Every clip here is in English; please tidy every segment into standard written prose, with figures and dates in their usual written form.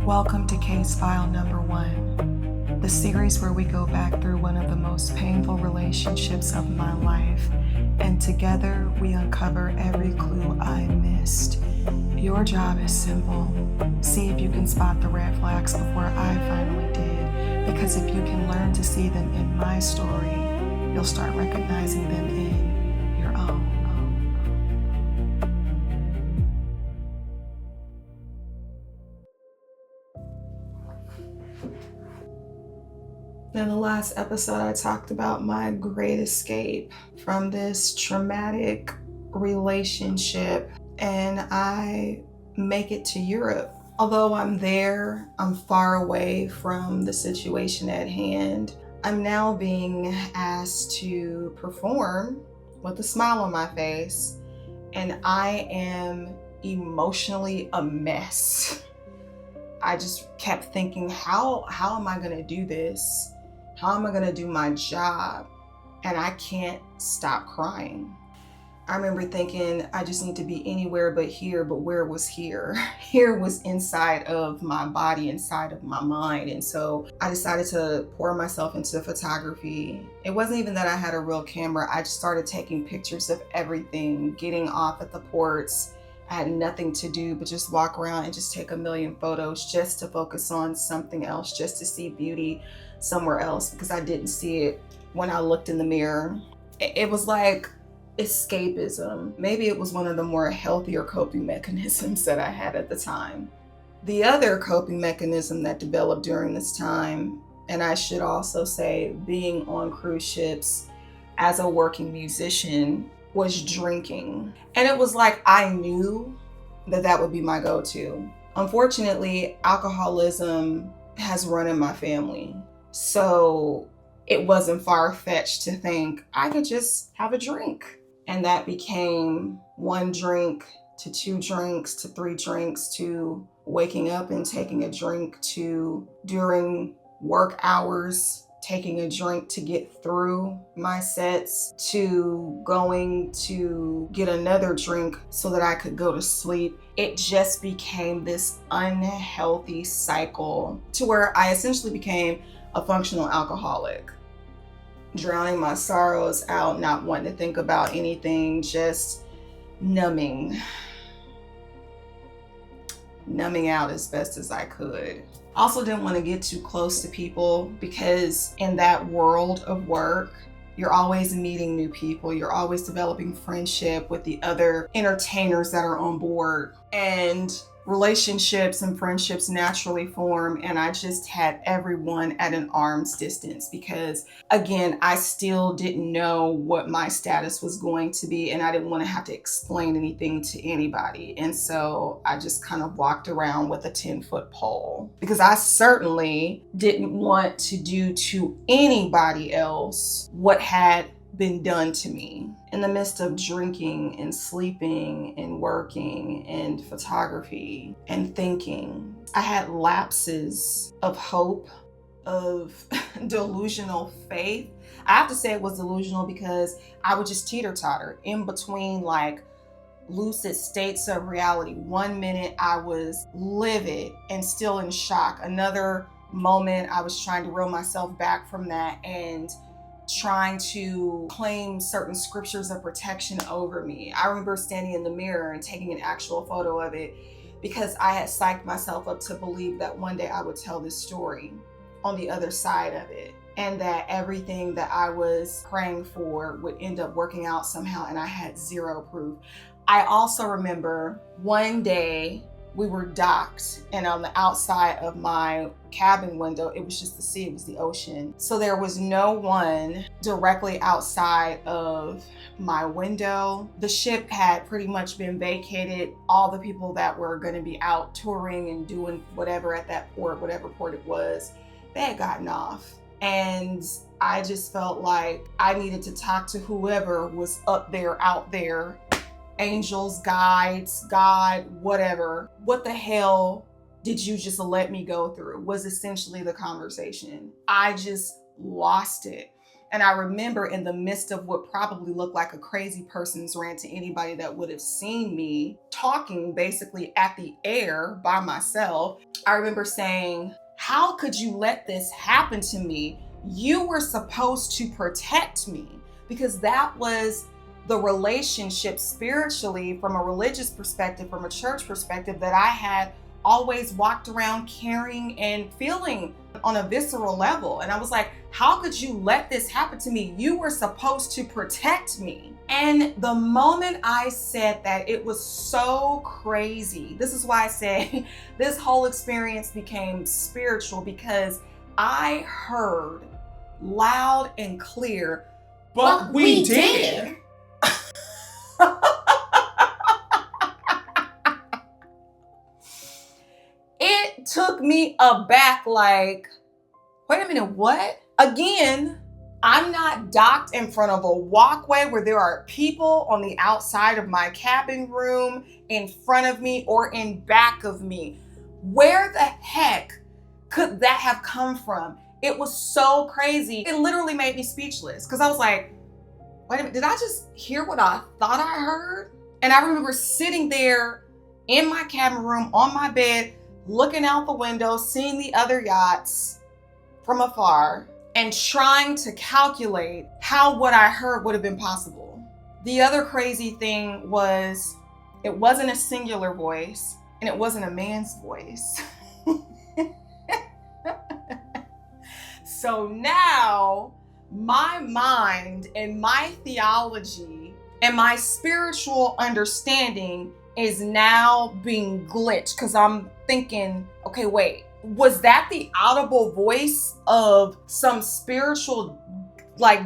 Welcome to Case File Number 1, the series where we go back through one of the most painful relationships of my life, and together we uncover every clue I missed. Your job is simple. See if you can spot the red flags before I finally did, because if you can learn to see them in my story, you'll start recognizing them in your own. In the last episode, I talked about my great escape from this traumatic relationship, and I make it to Europe. Although I'm there, I'm far away from the situation at hand. I'm now being asked to perform with a smile on my face, and I am emotionally a mess. I just kept thinking, how am I gonna do this? How am I gonna do my job? And I can't stop crying. I remember thinking, I just need to be anywhere but here, but where was here? Here was inside of my body, inside of my mind. And so I decided to pour myself into photography. It wasn't even that I had a real camera. I just started taking pictures of everything, getting off at the ports. I had nothing to do but just walk around and just take a million photos just to focus on something else, just to see beauty somewhere else, because I didn't see it when I looked in the mirror. It was like escapism. Maybe it was one of the more healthier coping mechanisms that I had at the time. The other coping mechanism that developed during this time, and I should also say being on cruise ships as a working musician, was drinking. And it was like I knew that would be my go-to. Unfortunately, alcoholism has run in my family. So it wasn't far-fetched to think I could just have a drink. And that became 1 drink to 2 drinks to 3 drinks to waking up and taking a drink to during work hours taking a drink to get through my sets to going to get another drink so that I could go to sleep. It just became this unhealthy cycle to where I essentially became a functional alcoholic, drowning my sorrows out, not wanting to think about anything, just numbing out as best as I could. Also didn't want to get too close to people, because in that world of work, you're always meeting new people. You're always developing friendship with the other entertainers that are on board. And relationships and friendships naturally form, and I just had everyone at an arm's distance because, again, I still didn't know what my status was going to be, and I didn't want to have to explain anything to anybody. And so I just kind of walked around with a 10-foot pole, because I certainly didn't want to do to anybody else what had been done to me. In the midst of drinking and sleeping and working and photography and thinking, I had lapses of hope, of delusional faith. I have to say it was delusional because I would just teeter-totter in between like lucid states of reality. 1 minute I was livid and still in shock. Another moment I was trying to reel myself back from that and trying to claim certain scriptures of protection over me. I remember standing in the mirror and taking an actual photo of it because I had psyched myself up to believe that one day I would tell this story on the other side of it, and that everything that I was praying for would end up working out somehow, and I had zero proof. I also remember one day we were docked, and on the outside of my cabin window, it was just the sea, it was the ocean. So there was no one directly outside of my window. The ship had pretty much been vacated. All the people that were going to be out touring and doing whatever at that port, whatever port it was, they had gotten off. And I just felt like I needed to talk to whoever was up there, out there, angels, guides, God, whatever. What the hell did you just let me go through was essentially the conversation. I just lost it. And I remember in the midst of what probably looked like a crazy person's rant to anybody that would have seen me talking basically at the air by myself, I remember saying, how could you let this happen to me? You were supposed to protect me, because that was the relationship spiritually, from a religious perspective, from a church perspective, that I had always walked around carrying and feeling on a visceral level. And I was like, how could you let this happen to me? You were supposed to protect me. And the moment I said that, it was so crazy. This is why I say this whole experience became spiritual, because I heard loud and clear, but we did. It took me aback, like, wait a minute, what? Again, I'm not docked in front of a walkway where there are people on the outside of my cabin room, in front of me or in back of me. Where the heck could that have come from? It was so crazy. It literally made me speechless, because I was like, wait a minute, did I just hear what I thought I heard? And I remember sitting there in my cabin room on my bed, looking out the window, seeing the other yachts from afar, and trying to calculate how what I heard would have been possible. The other crazy thing was, it wasn't a singular voice, and it wasn't a man's voice. So now my mind and my theology and my spiritual understanding is now being glitched, because I'm thinking, okay, wait, was that the audible voice of some spiritual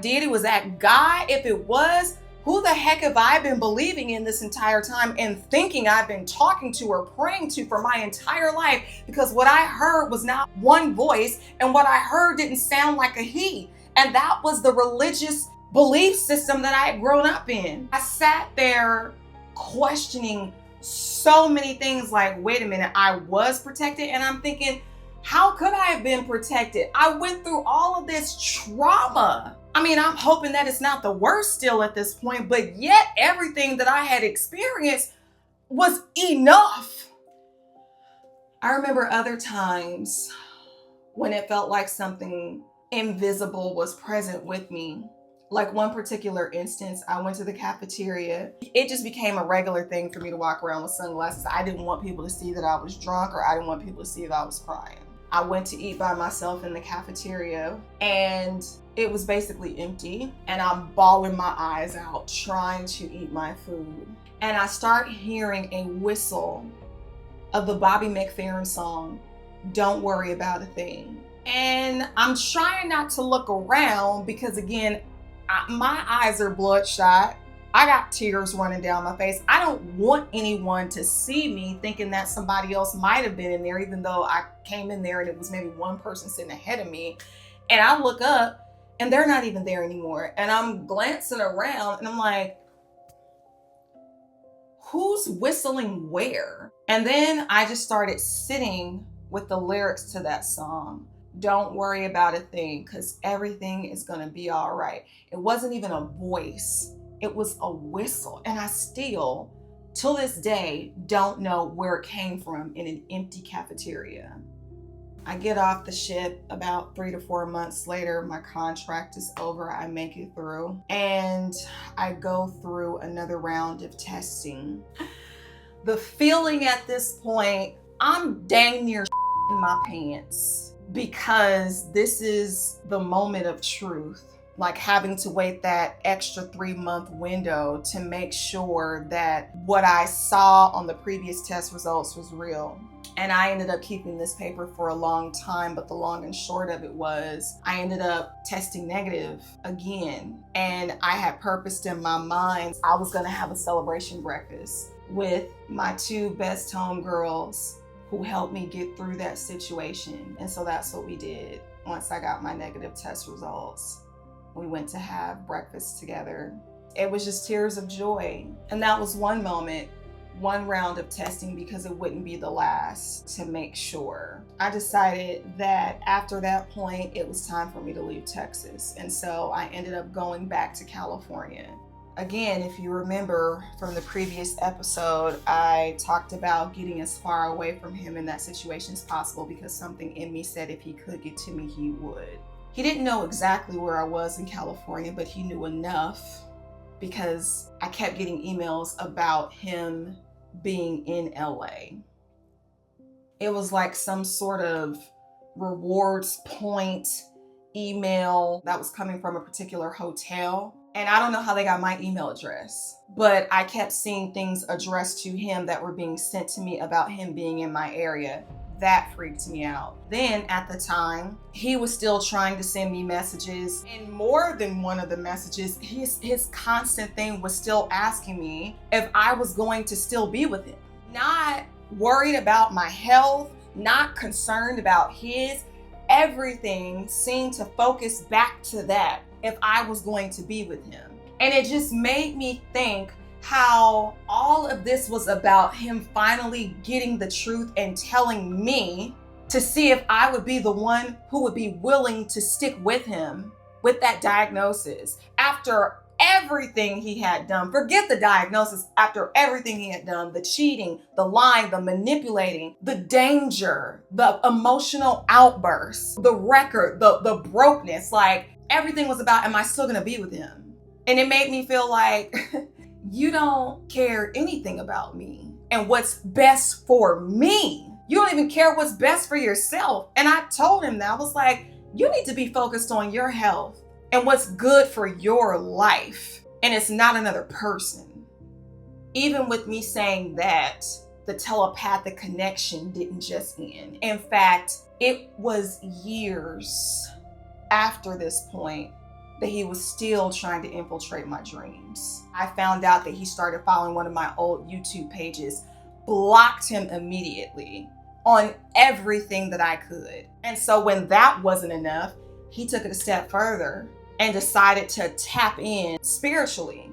deity? Was that God? If it was, who the heck have I been believing in this entire time and thinking I've been talking to or praying to for my entire life? Because what I heard was not one voice, and what I heard didn't sound like a he. And that was the religious belief system that I had grown up in. I sat there questioning so many things, like, wait a minute, I was protected? And I'm thinking, how could I have been protected? I went through all of this trauma. I mean, I'm hoping that it's not the worst still at this point, but yet everything that I had experienced was enough. I remember other times when it felt like something invisible was present with me. Like one particular instance, I went to the cafeteria. It just became a regular thing for me to walk around with sunglasses. I didn't want people to see that I was drunk, or I didn't want people to see that I was crying. I went to eat by myself in the cafeteria, and it was basically empty, and I'm bawling my eyes out trying to eat my food. And I start hearing a whistle of the Bobby McFerrin song, "Don't Worry About a Thing." And I'm trying not to look around, because again, my eyes are bloodshot. I got tears running down my face. I don't want anyone to see me thinking that somebody else might have been in there, even though I came in there and it was maybe one person sitting ahead of me. And I look up and they're not even there anymore. And I'm glancing around and I'm like, who's whistling where? And then I just started sitting with the lyrics to that song. Don't worry about a thing, because everything is going to be all right. It wasn't even a voice. It was a whistle. And I still, till this day, don't know where it came from in an empty cafeteria. I get off the ship about 3 to 4 months later. My contract is over. I make it through. And I go through another round of testing. The feeling at this point, I'm dang near in my pants, because this is the moment of truth. Like having to wait that extra 3-month window to make sure that what I saw on the previous test results was real. And I ended up keeping this paper for a long time, but the long and short of it was I ended up testing negative again. And I had purposed in my mind, I was gonna have a celebration breakfast with my 2 best homegirls who helped me get through that situation. And so that's what we did. Once I got my negative test results, we went to have breakfast together. It was just tears of joy. And that was one moment. one round of testing because it wouldn't be the last, to make sure. I decided that after that point, it was time for me to leave Texas. And so I ended up going back to California. Again, if you remember from the previous episode, I talked about getting as far away from him in that situation as possible because something in me said if he could get to me, he would. He didn't know exactly where I was in California, but he knew enough because I kept getting emails about him being in LA. It was like some sort of rewards point email that was coming from a particular hotel. And I don't know how they got my email address, but I kept seeing things addressed to him that were being sent to me about him being in my area. That freaked me out. Then at the time, he was still trying to send me messages. In more than one of the messages, his constant thing was still asking me if I was going to still be with him. Not worried about my health, not concerned about his. Everything seemed to focus back to that, if I was going to be with him. And it just made me think how all of this was about him finally getting the truth and telling me to see if I would be the one who would be willing to stick with him with that diagnosis. After everything he had done, forget the diagnosis, after everything he had done, the cheating, the lying, the manipulating, the danger, the emotional outbursts, the record, the brokenness, like everything was about, am I still gonna be with him? And it made me feel like, you don't care anything about me and what's best for me. You don't even care what's best for yourself. And I told him that. I was like, you need to be focused on your health and what's good for your life. And it's not another person. Even with me saying that, the telepathic connection didn't just end. In fact, it was years after this point that he was still trying to infiltrate my dreams. I found out that he started following one of my old YouTube pages, blocked him immediately on everything that I could. And so when that wasn't enough, he took it a step further and decided to tap in spiritually.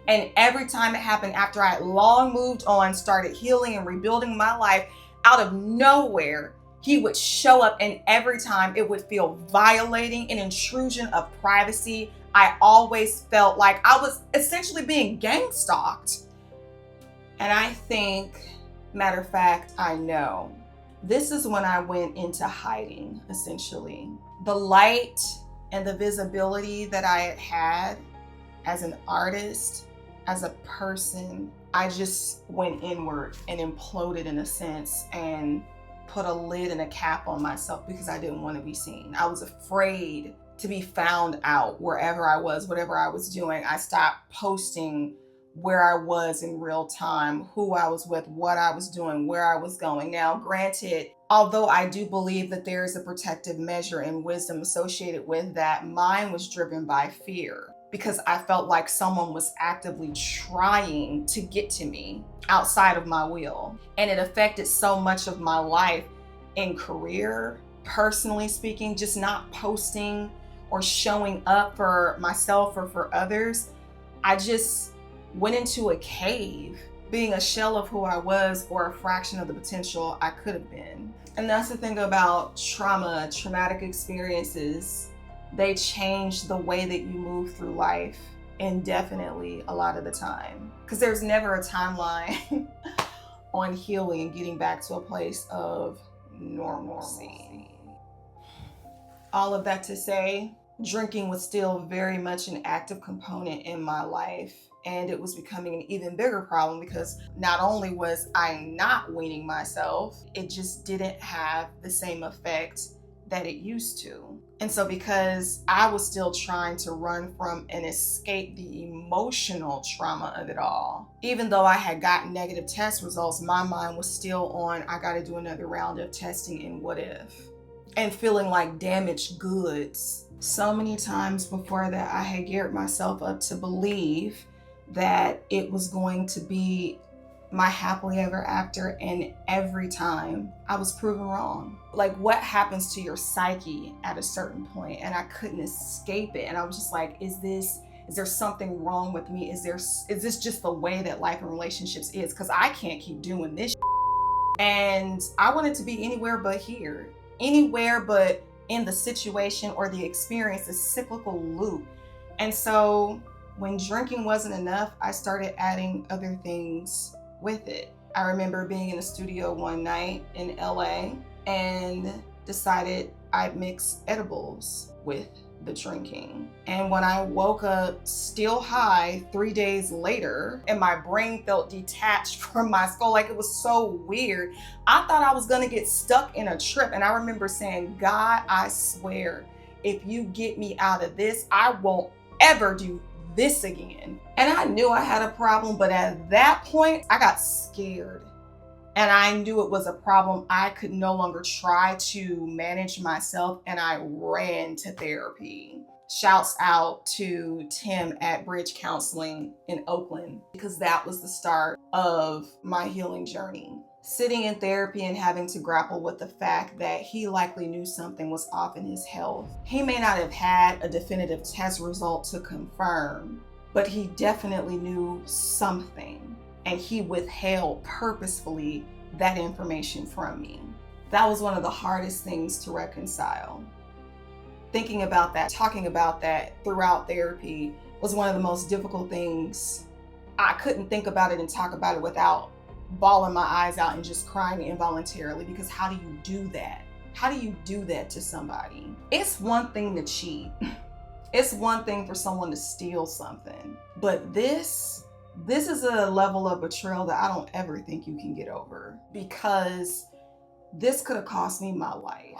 And every time it happened after I had long moved on, started healing and rebuilding my life, out of nowhere, he would show up, and every time it would feel violating, an intrusion of privacy. I always felt like I was essentially being gang stalked. And I think, matter of fact, I know, this is when I went into hiding, essentially. The light and the visibility that I had as an artist, as a person, I just went inward and imploded in a sense and put a lid and a cap on myself because I didn't want to be seen. I was afraid to be found out wherever I was, whatever I was doing. I stopped posting where I was in real time, who I was with, what I was doing, where I was going. Now, granted, although I do believe that there is a protective measure and wisdom associated with that, mine was driven by fear because I felt like someone was actively trying to get to me outside of my will. And it affected so much of my life in career, personally speaking, just not posting or showing up for myself or for others. I just went into a cave, being a shell of who I was or a fraction of the potential I could have been. And that's the thing about trauma, traumatic experiences. They change the way that you move through life indefinitely a lot of the time. Because there's never a timeline on healing and getting back to a place of normalcy. All of that to say, drinking was still very much an active component in my life. And it was becoming an even bigger problem because not only was I not weaning myself, it just didn't have the same effect that it used to. And so because I was still trying to run from and escape the emotional trauma of it all, even though I had gotten negative test results, my mind was still on, I gotta do another round of testing and what if? And feeling like damaged goods. So many times before that, I had geared myself up to believe that it was going to be my happily ever after, and every time I was proven wrong. Like, what happens to your psyche at a certain point? And I couldn't escape it. And I was just like, is this Is there something wrong with me? Is this just the way that life and relationships is? Because I can't keep doing this. And I wanted to be anywhere but here, anywhere but in the situation or the experience, a cyclical loop. And so when drinking wasn't enough, I started adding other things with it. I remember being in a studio one night in LA and decided I'd mix edibles with the drinking. And when I woke up still high 3 days later and my brain felt detached from my skull, like it was so weird, I thought I was gonna get stuck in a trip. And I remember saying, God, I swear, if you get me out of this, I won't ever do this again. And I knew I had a problem, but at that point, I got scared. And I knew it was a problem I could no longer try to manage myself, and I ran to therapy. Shouts out to Tim at Bridge Counseling in Oakland, because that was the start of my healing journey. Sitting in therapy and having to grapple with the fact that he likely knew something was off in his health. He may not have had a definitive test result to confirm, but he definitely knew something. And he withheld purposefully that information from me. That was one of the hardest things to reconcile. Thinking about that, talking about that throughout therapy was one of the most difficult things. I couldn't think about it and talk about it without bawling my eyes out and just crying involuntarily, because how do you do that? How do you do that to somebody? It's one thing to cheat. It's one thing for someone to steal something. But this is a level of betrayal that I don't ever think you can get over, because this could have cost me my life.